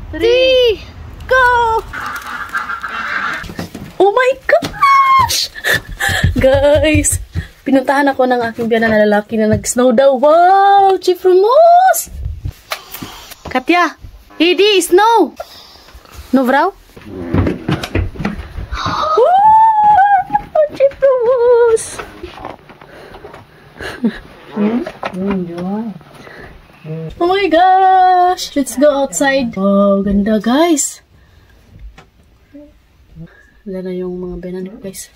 3, go! Oh my gosh! Guys, pinuntahan ako ng aking biyanan na lalaki na nag-snow daw. Wow! Chief Ramos! Katya! Hidi, snow! No, bro? Chief Ramos! Oh my gosh! Let's go outside. Wow, ganda guys! Wala na yung mga biyanan ko guys.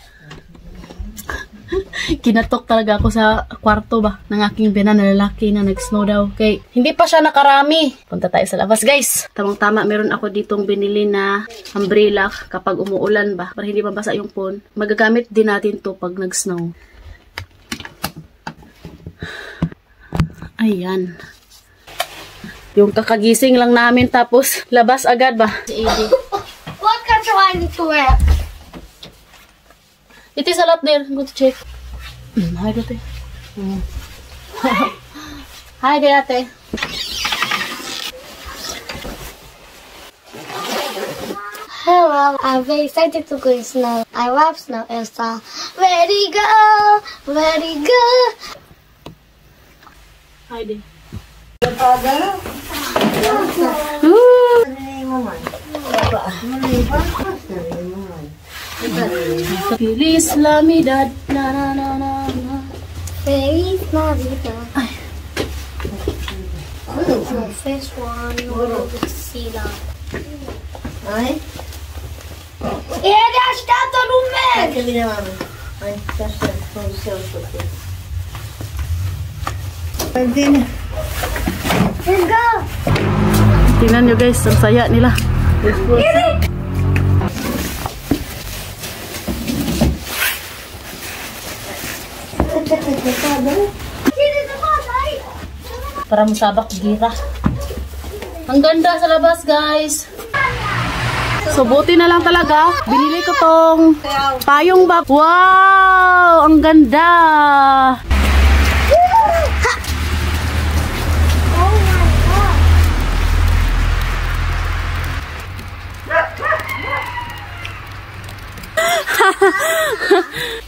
Kinatok talaga ako sa kwarto ba ng aking biyanan na lalaki na nag-snow daw. Okay, hindi pa siya nakarami. Punta tayo sa labas guys. Tamang-tama, meron ako ditong binili na umbrella kapag umuulan ba, para hindi mabasa yung phone. Magagamit din natin to pag nag-snow. Ayan. Yung kakagising lang namin tapos labas agad ba? Si AD. What can I need to wear? It is a lot there. Go to check. Hi, Ate. Hi, Ate. Hello, I'm very excited to go in snow. I love snow, Elsa. Ready, go! Ready, go! Hi, Ate. Feliz Navidad, na na na na na. Feliz Navidad. The first one, you see that. Ay? Ele está todo mês! Aquele não. Ai, tá certo. Vamos ser o que. Pwede. Let's go! Tingnan nyo guys, ang saya nila. Para masabak gira. Ang ganda sa labas guys. So buti na lang talaga. Binili ko tong payong ba. Wow! Ang ganda!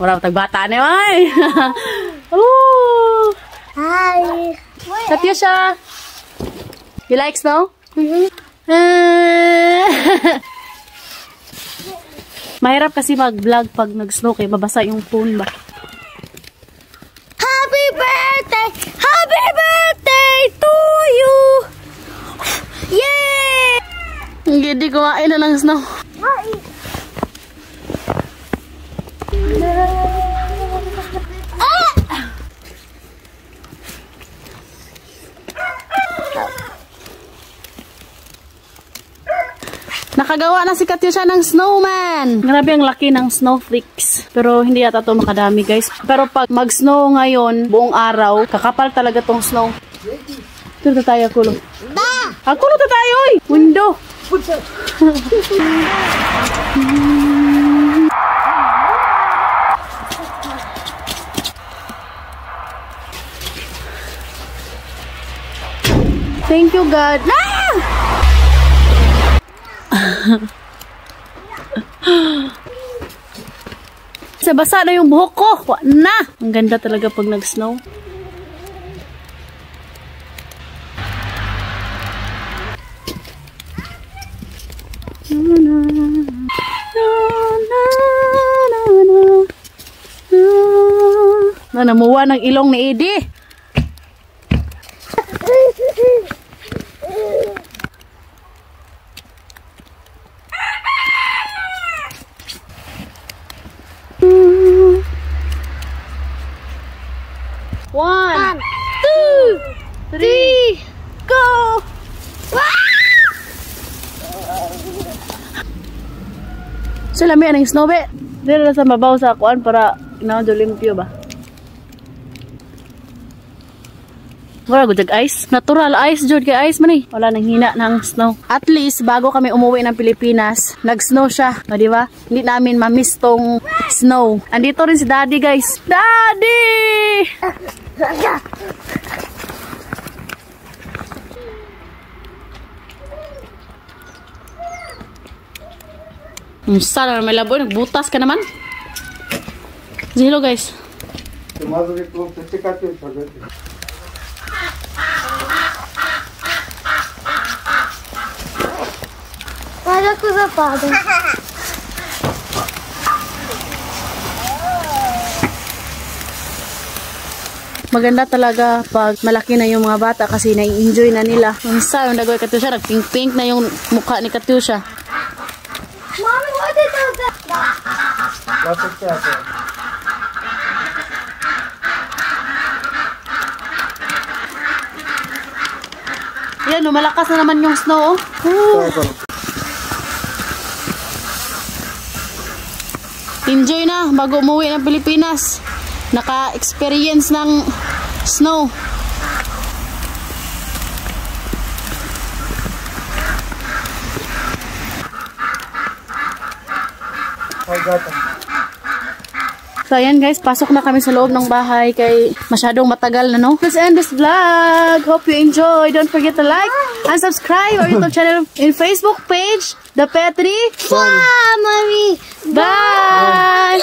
Wala tagbata na ay. Hi! Katyusha! You like snow? Mahirap kasi mag-vlog pag nag-snow kaya mabasa yung phone ba. Happy birthday! Happy birthday to you! Yay! Hindi kumain na ng snow. Nakagawa na si Katyusha ng snowman. Grabe ang laki ng snowflakes. Pero hindi yata ito makadami guys. Pero pag mag-snow ngayon, buong araw, kakapal talaga tong snow. Ito tayo, kulo. Kulo tayo, oy! Window! Thank you, God. Basa na yung buhok ko. Wa na. Ang ganda talaga pag nag-snow. Namuwa ng ilong ni Edie. One, two, three, go! Sila may anong snow be? Dito sa mabaw sa kuan para inaw limpyo ba? Wala ko ice. Natural ice jud kay ice man eh. Wala nang hina ng snow. At least bago kami umuwi ng Pilipinas, nag-snow siya, o di ba? Hindi namin ma-miss tong snow. Andito rin si Daddy, guys. Daddy! Sana may labo, nagbutas ka naman. Say hello guys. Para ko sa pada. Maganda talaga pag malaki na yung mga bata kasi nai-enjoy na nila. Ang sa yung nagawin Katusha, nag-pink-pink na yung mukha ni Katusha. Mommy, what did you do? Yan, lumalakas na naman yung snow. Oh. Enjoy na bago umuwi ng Pilipinas. Naka-experience ng snow. So ayan guys, pasok na kami sa loob ng bahay kay masyadong matagal na no. Let's end this vlog. Hope you enjoy. Don't forget to like and subscribe our YouTube channel and Facebook page, The Petri Family. Bye!